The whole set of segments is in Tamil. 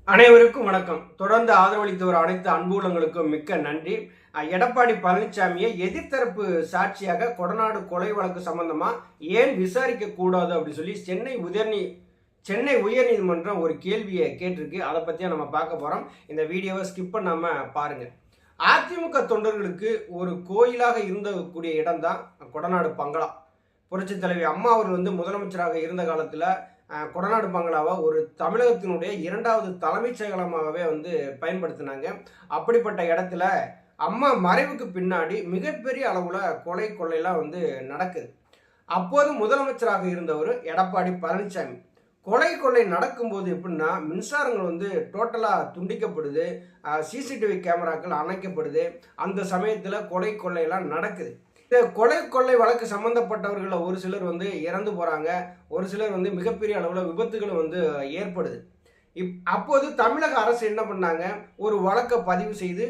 அனைவருக்கும் வணக்கம். தொடர்ந்து ஆதரவளித்து வரும் அனைத்து அன்புள்ளங்களுக்கும் மிக்க நன்றி. எடப்பாடி பழனிசாமியை எதிர்த்தரப்பு சாட்சியாக கொடநாடு கொலை வழக்கு சம்பந்தமா ஏன் விசாரிக்க கூடாது அப்படின்னு சொல்லி சென்னை உயர்நீதிமன்றம் ஒரு கேள்வியை கேட்டிருக்கு. அதை பற்றியா நம்ம பார்க்க போகிறோம். இந்த வீடியோவை ஸ்கிப் பண்ணாம பாருங்க. அதிமுக தொண்டர்களுக்கு ஒரு கோயிலாக இருந்தக்கூடிய இடம் தான் கொடநாடு பங்களா. புரட்சி தலைவி அம்மா அவர்கள் முதலமைச்சராக இருந்த காலத்தில் கொடநாடு பங்களாவை ஒரு தமிழகத்தினுடைய இரண்டாவது தலைமைச் செயலகமாகவே பயன்படுத்தினாங்க. அப்படிப்பட்ட இடத்துல அம்மா மறைவுக்கு பின்னாடி மிகப்பெரிய அளவில் கொள்ளையெல்லாம் நடக்குது. அப்போது முதலமைச்சராக இருந்தவர் எடப்பாடி பழனிசாமி. கொள்ளை நடக்கும்போது எப்படின்னா மின்சாரங்கள் டோட்டலாக துண்டிக்கப்படுது, சிசிடிவி கேமராக்கள் அணைக்கப்படுது. அந்த சமயத்தில் கொள்ளையெல்லாம் நடக்குது. இந்த கொள்ளை வழக்கு சம்பந்தப்பட்டவர்கள் ஒரு சிலர் இறந்து போறாங்க, ஒரு சிலர் மிகப்பெரிய அளவில் விபத்துகளும் ஏற்படுது. அப்போது தமிழக அரசு என்ன பண்ணாங்க, ஒரு வழக்கை பதிவு செய்து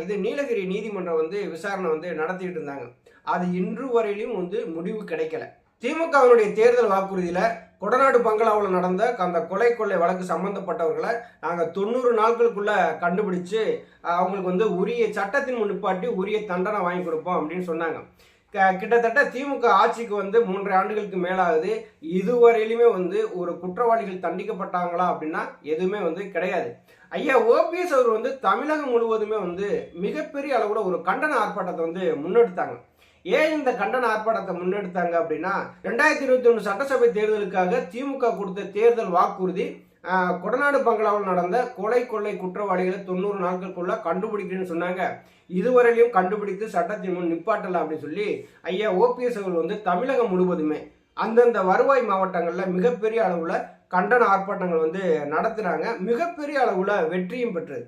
இது நீலகிரி நீதிமன்றம் விசாரணை நடத்திட்டு இருந்தாங்க. அது இன்று வரையிலும் முடிவு கிடைக்கல. திமுகவினுடைய தேர்தல் வாக்குறுதியில கொடநாடு பங்களாவில் நடந்த அந்த கொள்ளை வழக்கு சம்பந்தப்பட்டவர்களை நாங்கள் 90 நாட்களுக்குள்ள கண்டுபிடிச்சு அவங்களுக்கு உரிய சட்டத்தின் முன்னிப்பாட்டி உரிய தண்டனை வாங்கி கொடுப்போம் அப்படின்னு சொன்னாங்க. கிட்டத்தட்ட திமுக ஆட்சிக்கு 3 ஆண்டுகளுக்கு மேலாகுது. இதுவரையிலுமே ஒரு குற்றவாளிகள் தண்டிக்கப்பட்டாங்களா அப்படின்னா எதுவுமே கிடையாது. ஐயா ஓபிஎஸ் அவர் தமிழகம் முழுவதுமே மிகப்பெரிய அளவில் ஒரு கண்டன ஆர்ப்பாட்டத்தை முன்னெடுத்தாங்க. ஏன் இந்த கண்டன ஆர்ப்பாட்டத்தை முன்னெடுத்தாங்க அப்படின்னா 2021 சட்டசபை தேர்தலுக்காக திமுக கொடுத்த தேர்தல் வாக்குறுதி கொடநாடு பங்களாவில் நடந்த கொள்ளை குற்றவாளிகளை 90 நாட்களுக்குள்ள கண்டுபிடிக்கணும்னு சொன்னாங்க. இதுவரையிலும் கண்டுபிடித்து சட்டத்தின் முன் நிப்பாட்டல அப்படின்னு சொல்லி ஐயா ஓபிஎஸ் அவர்கள் தமிழகம் முழுவதுமே அந்தந்த வருவாய் மாவட்டங்களில் மிகப்பெரிய அளவில் கண்டன ஆர்ப்பாட்டங்கள் நடத்துனாங்க. மிகப்பெரிய அளவில் வெற்றியும் பெற்றது.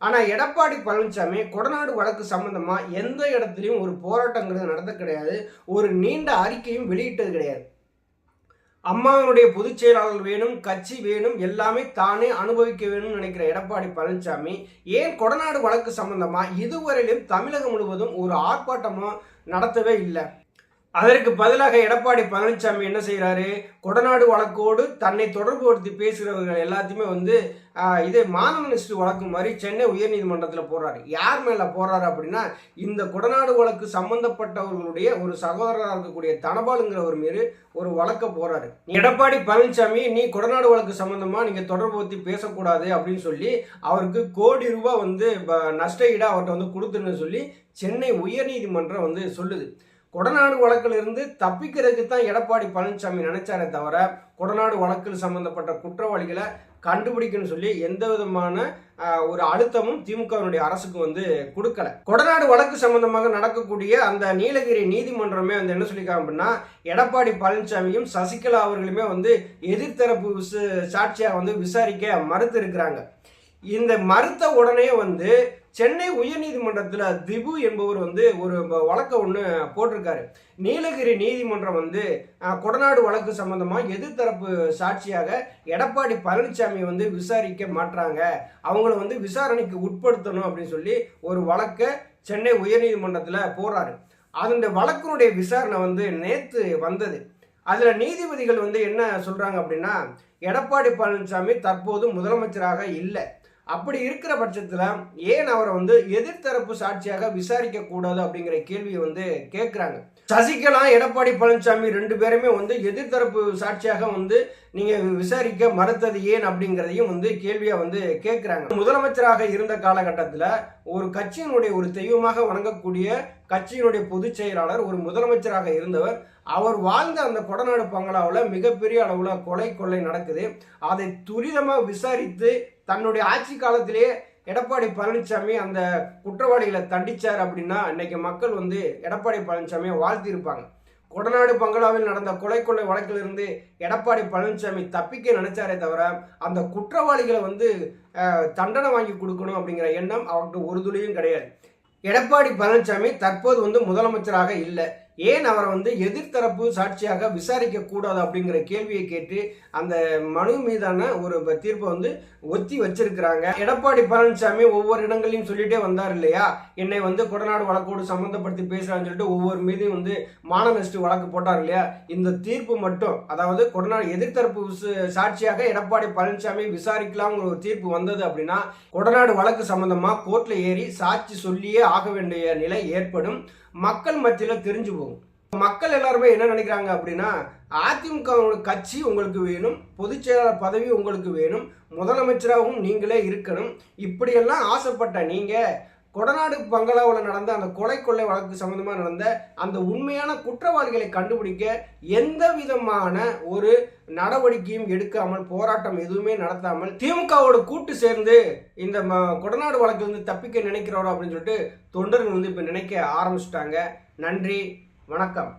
ஆனால் எடப்பாடி பழனிசாமி கொடநாடு வழக்கு சம்பந்தமா எந்த இடத்துலையும் ஒரு போராட்டங்கிறது நடத்த கிடையாது, ஒரு நீண்ட அறிக்கையும் வெளியிட்டது கிடையாது. அம்மாவினுடைய பொதுச் செயலாளர் வேணும், கட்சி வேணும், எல்லாமே தானே அனுபவிக்க வேணும்னு நினைக்கிற எடப்பாடி பழனிசாமி ஏன் கொடநாடு வழக்கு சம்பந்தமா இதுவரையிலும் தமிழகம் முழுவதும் ஒரு ஆர்ப்பாட்டமோ நடத்தவே இல்லை. அதற்கு பதிலாக எடப்பாடி பழனிசாமி என்ன செய்யறாரு, கொடநாடு வழக்கோடு தன்னை தொடர்புபடுத்தி பேசுகிறவர்கள் எல்லாத்தையுமே இது மானநஷ்ட வழக்கு மாதிரி சென்னை உயர்நீதிமன்றத்தில் போடுறாரு. யார் மேல போடுறாரு அப்படின்னா இந்த கொடநாடு வழக்கு சம்பந்தப்பட்டவர்களுடைய ஒரு சகோதரராக இருக்கக்கூடிய தனபாலுங்கிறவர் மீது ஒரு வழக்க போறாரு. எடப்பாடி பழனிசாமி நீ கொடநாடு வழக்கு சம்பந்தமா நீங்க தொடர்புபடுத்தி பேசக்கூடாது அப்படின்னு சொல்லி அவருக்கு கோடி ரூபாய் நஷ்ட ஈடா அவர்கிட்ட கொடுத்துருன்னு சொல்லி சென்னை உயர்நீதிமன்றம் சொல்லுது. கொடநாடு வழக்கில் இருந்து தப்பிக்கிறதுக்கு தான் எடப்பாடி பழனிசாமி நினைச்சாரே தவிர கொடநாடு வழக்கில் சம்பந்தப்பட்ட குற்றவாளிகளை கண்டுபிடிக்கணும்னு சொல்லி எந்த விதமான ஒரு அழுத்தமும் திமுகவினுடைய அரசுக்கு கொடுக்கல. கொடநாடு வழக்கு சம்பந்தமாக நடக்கக்கூடிய அந்த நீலகிரி நீதிமன்றமே என்ன சொல்லியிருக்காங்க அப்படின்னா எடப்பாடி பழனிசாமியும் சசிகலா அவர்களுமே எதிர்த்தரப்பு சாட்சியாக விசாரிக்க மறுத்து இருக்கிறாங்க. இந்த மறுத்த உடனே சென்னை உயர்நீதிமன்றத்தில் திபு என்பவர் ஒரு வழக்கை ஒன்று போட்டிருக்காரு. நீலகிரி நீதிமன்றம் கொடநாடு வழக்கு சம்பந்தமாக எதிர்த்தரப்பு சாட்சியாக எடப்பாடி பழனிசாமி விசாரிக்க மாட்டாங்க, அவங்கள விசாரணைக்கு உட்படுத்தணும் அப்படின்னு சொல்லி ஒரு வழக்கை சென்னை உயர்நீதிமன்றத்தில் போடுறாரு. அந்த வழக்கினுடைய விசாரணை நேற்று வந்தது. அதில் நீதிபதிகள் என்ன சொல்றாங்க அப்படின்னா எடப்பாடி பழனிசாமி தற்போது முதலமைச்சராக இல்லை, அப்படி இருக்கிற பட்சத்தில் ஏன் அவரை எதிர்த்தரப்பு சாட்சியாக விசாரிக்க கூடாது அப்படிங்கிற கேள்வியை கேட்குறாங்க. சசிகலா எடப்பாடி பழனிசாமி 2 பேருமே எதிர்த்தரப்பு சாட்சியாக நீங்க விசாரிக்க மறுத்தது ஏன் அப்படிங்கிறதையும் கேள்வியா கேட்குறாங்க. முதலமைச்சராக இருந்த காலகட்டத்தில் ஒரு கட்சியினுடைய ஒரு தெய்வமாக வணங்கக்கூடிய கட்சியினுடைய பொதுச் செயலாளர் ஒரு முதலமைச்சராக இருந்தவர். அவர் வாழ்ந்த அந்த கொடநாடு பங்களாவில் மிகப்பெரிய அளவில் கொள்ளை நடக்குது. அதை துரிதமாக விசாரித்து தன்னுடைய ஆட்சி காலத்திலேயே எடப்பாடி பழனிசாமி அந்த குற்றவாளிகளை தண்டிச்சார் அப்படின்னா இன்னைக்கு மக்கள் எடப்பாடி பழனிசாமியை வாழ்த்தி இருப்பாங்க. கொடநாடு பங்களாவில் நடந்த கொள்ளை வழக்கிலிருந்து எடப்பாடி பழனிசாமி தப்பிக்க நினைச்சாரே தவிர அந்த குற்றவாளிகளை தண்டனை வாங்கி கொடுக்கணும் அப்படிங்கிற எண்ணம் அவருக்கு ஒரு துளியும் கிடையாது. எடப்பாடி பழனிசாமி தற்போது முதலமைச்சராக இல்லை. ஏன் அவரை வந்து எதிர்த்தரப்பு சாட்சியாக விசாரிக்க கூடாது அப்படிங்கிற கேள்வியை கேட்டு அந்த மனு மீதான ஒரு தீர்ப்பை வந்து ஒத்தி வச்சிருக்கிறாங்க. எடப்பாடி பழனிசாமி ஒவ்வொரு இடங்களையும் சொல்லிட்டே வந்தார் இல்லையா, என்னை வந்து கொடநாடு வழக்கோடு சம்பந்தப்படுத்தி பேசுறான்னு சொல்லிட்டு ஒவ்வொரு மீதையும் வந்து மான நஷ்ட வழக்கு போட்டார் இல்லையா. இந்த தீர்ப்பு மட்டும், அதாவது கொடநாடு எதிர்த்தரப்பு சாட்சியாக எடப்பாடி பழனிசாமி விசாரிக்கலாம் ஒரு தீர்ப்பு வந்தது அப்படின்னா கொடநாடு வழக்கு சம்பந்தமா கோர்ட்ல ஏறி சாட்சி சொல்லியே ஆக வேண்டிய நிலை ஏற்படும். மக்கள் மத்தியில தெரிஞ்சு போகும். மக்கள் எல்லாருமே என்ன நினைக்கிறாங்க அப்படின்னா, அதிமுக கட்சி உங்களுக்கு வேணும், பொதுச் செயலாளர் பதவி உங்களுக்கு வேணும், முதலமைச்சராகவும் நீங்களே இருக்கணும், இப்படியெல்லாம் ஆசைப்பட்ட நீங்க கொடநாடு பங்களாவில் நடந்த அந்த கொலை வழக்கு சம்பந்தமா நடந்த அந்த உண்மையான குற்றவாளிகளை கண்டுபிடிக்க எந்த விதமான ஒரு நடவடிக்கையும் எடுக்காமல், போராட்டம் எதுவுமே நடத்தாமல் திமுகவோட கூட்டு சேர்ந்து இந்த கொடநாடு வழக்கிலிருந்து தப்பிக்க நினைக்கிறோம் அப்படின்னு சொல்லிட்டு தொண்டர்கள் வந்து இப்ப நினைக்க ஆரம்பிச்சுட்டாங்க. நன்றி, வணக்கம்.